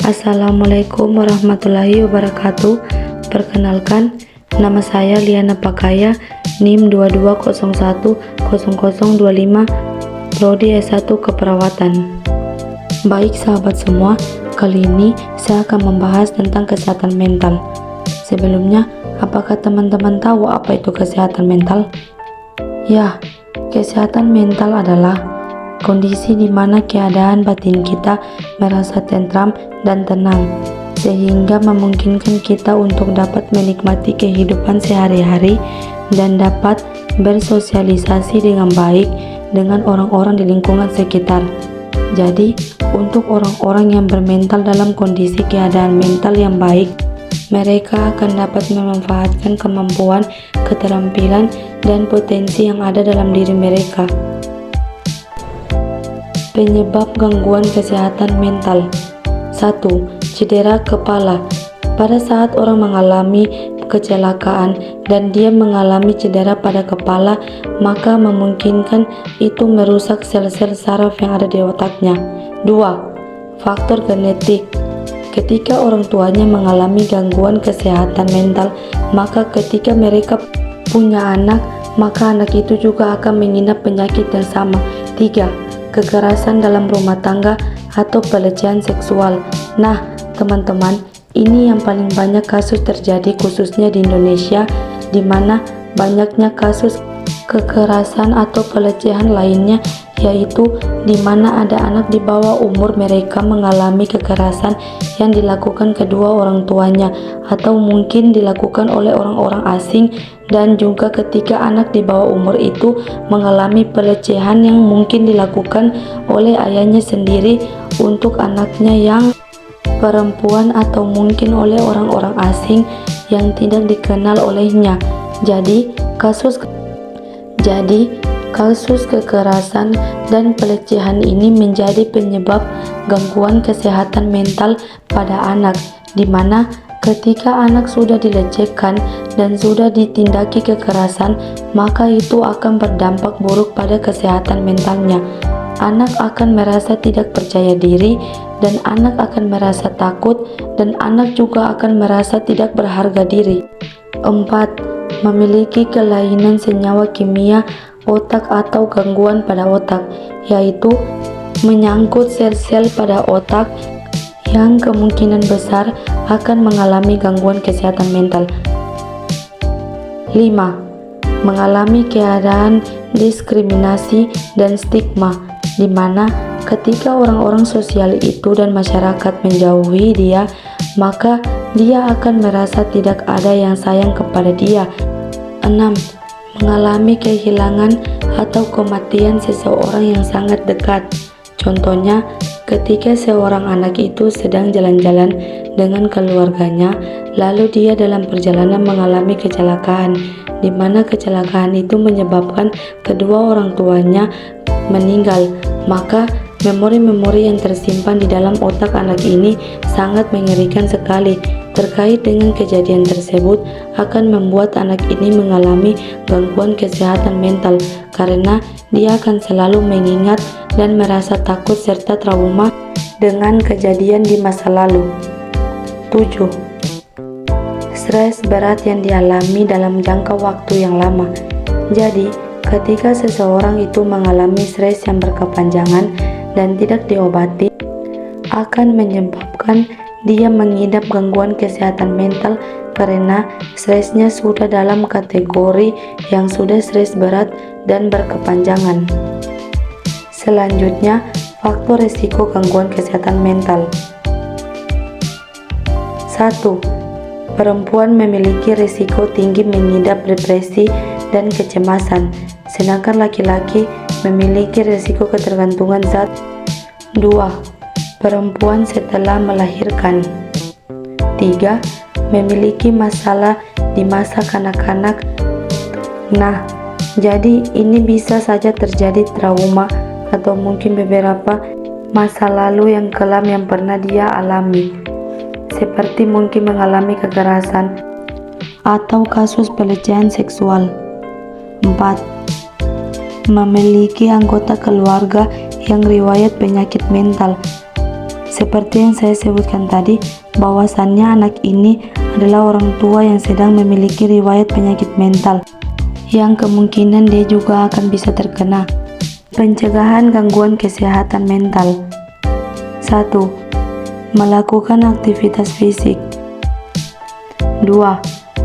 Assalamualaikum warahmatullahi wabarakatuh. Perkenalkan, nama saya Liana Pakaya, NIM 22010025, Prodi S1 Keperawatan. Baik sahabat semua, kali ini saya akan membahas tentang kesehatan mental. Sebelumnya, apakah teman-teman tahu apa itu kesehatan mental? Ya, kesehatan mental adalah kondisi di mana keadaan batin kita merasa tentram dan tenang, sehingga memungkinkan kita untuk dapat menikmati kehidupan sehari-hari dan dapat bersosialisasi dengan baik dengan orang-orang di lingkungan sekitar. Jadi, untuk orang-orang yang bermental dalam kondisi keadaan mental yang baik, mereka akan dapat memanfaatkan kemampuan, keterampilan, dan potensi yang ada dalam diri mereka. Penyebab gangguan kesehatan mental. 1. Cedera kepala. Pada saat orang mengalami kecelakaan dan dia mengalami cedera pada kepala, maka memungkinkan itu merusak sel-sel saraf yang ada di otaknya. 2. Faktor genetik. Ketika orang tuanya mengalami gangguan kesehatan mental, maka ketika mereka punya anak, maka anak itu juga akan mengidap penyakit yang sama. 3. Kekerasan dalam rumah tangga atau pelecehan seksual. Nah, teman-teman, ini yang paling banyak kasus terjadi khususnya di Indonesia, di mana banyaknya kasus kekerasan atau pelecehan lainnya, yaitu di mana ada anak di bawah umur mereka mengalami kekerasan yang dilakukan kedua orang tuanya atau mungkin dilakukan oleh orang-orang asing, dan juga ketika anak di bawah umur itu mengalami pelecehan yang mungkin dilakukan oleh ayahnya sendiri untuk anaknya yang perempuan atau mungkin oleh orang-orang asing yang tidak dikenal olehnya. Jadi kasus kekerasan dan pelecehan ini menjadi penyebab gangguan kesehatan mental pada anak, di mana ketika anak sudah dilecehkan dan sudah ditindaki kekerasan, maka itu akan berdampak buruk pada kesehatan mentalnya. Anak akan merasa tidak percaya diri, dan anak akan merasa takut, dan anak juga akan merasa tidak berharga diri. 4. Memiliki kelainan senyawa kimia otak atau gangguan pada otak, yaitu menyangkut sel-sel pada otak yang kemungkinan besar akan mengalami gangguan kesehatan mental. 5. Mengalami keadaan diskriminasi dan stigma, di mana ketika orang-orang sosial itu dan masyarakat menjauhi dia, maka dia akan merasa tidak ada yang sayang kepada dia. 6. Mengalami kehilangan atau kematian seseorang yang sangat dekat. Contohnya, ketika seorang anak itu sedang jalan-jalan dengan keluarganya, lalu dia dalam perjalanan mengalami kecelakaan, di mana kecelakaan itu menyebabkan kedua orang tuanya meninggal, maka memori-memori yang tersimpan di dalam otak anak ini sangat mengerikan sekali. Terkait dengan kejadian tersebut akan membuat anak ini mengalami gangguan kesehatan mental karena dia akan selalu mengingat dan merasa takut serta trauma dengan kejadian di masa lalu. 7. Stres berat yang dialami dalam jangka waktu yang lama. Jadi, ketika seseorang itu mengalami stres yang berkepanjangan dan tidak diobati, akan menyebabkan dia mengidap gangguan kesehatan mental karena stresnya sudah dalam kategori yang sudah stres berat dan berkepanjangan. Selanjutnya, faktor risiko gangguan kesehatan mental. 1. Perempuan memiliki risiko tinggi mengidap depresi dan kecemasan, sedangkan laki-laki memiliki risiko ketergantungan zat. 2. Perempuan setelah melahirkan. 3. Memiliki masalah di masa kanak-kanak. Nah, jadi ini bisa saja terjadi trauma atau mungkin beberapa masa lalu yang kelam yang pernah dia alami, seperti mungkin mengalami kekerasan atau kasus pelecehan seksual. 4. Memiliki anggota keluarga yang riwayat penyakit mental, Seperti yang saya sebutkan tadi, bahwasannya anak ini adalah orang tua yang sedang memiliki riwayat penyakit mental, yang kemungkinan dia juga akan bisa terkena. Pencegahan gangguan kesehatan mental. 1. Melakukan aktivitas fisik. 2.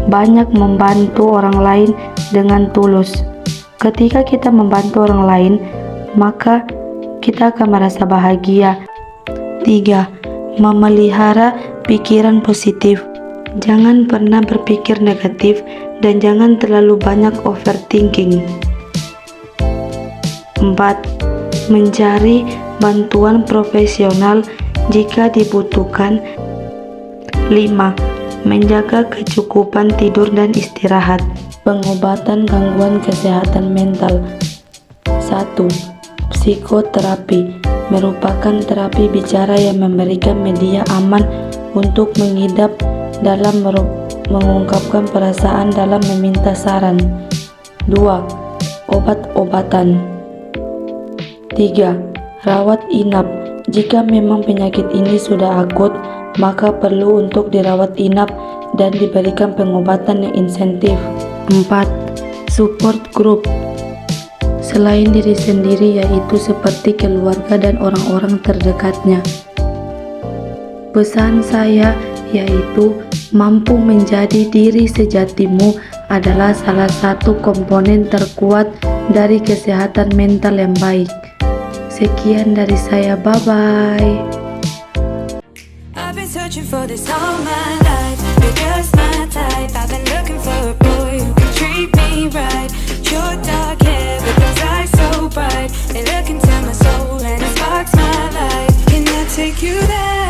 Banyak membantu orang lain dengan tulus. Ketika kita membantu orang lain, maka kita akan merasa bahagia. 3. Memelihara pikiran positif. Jangan pernah berpikir negatif dan jangan terlalu banyak overthinking. 4. Mencari bantuan profesional jika dibutuhkan. 5. Menjaga kecukupan tidur dan istirahat. Pengobatan gangguan kesehatan mental. 1. Psikoterapi merupakan terapi bicara yang memberikan media aman untuk mengidap dalam mengungkapkan perasaan dalam meminta saran. 2. Obat-obatan. 3. Rawat inap. Jika memang penyakit ini sudah akut, maka perlu untuk dirawat inap dan diberikan pengobatan yang insentif. 4. Support group. Selain diri sendiri, yaitu seperti keluarga dan orang-orang terdekatnya. Pesan saya yaitu mampu menjadi diri sejatimu adalah salah satu komponen terkuat dari kesehatan mental yang baik. Sekian dari saya, bye-bye. I've been searching for this all my life. You're just my type. I've been looking for a boy who can treat me right. Your dark hair with those eyes so bright. They look into my soul and it sparks my life. Can I take you there?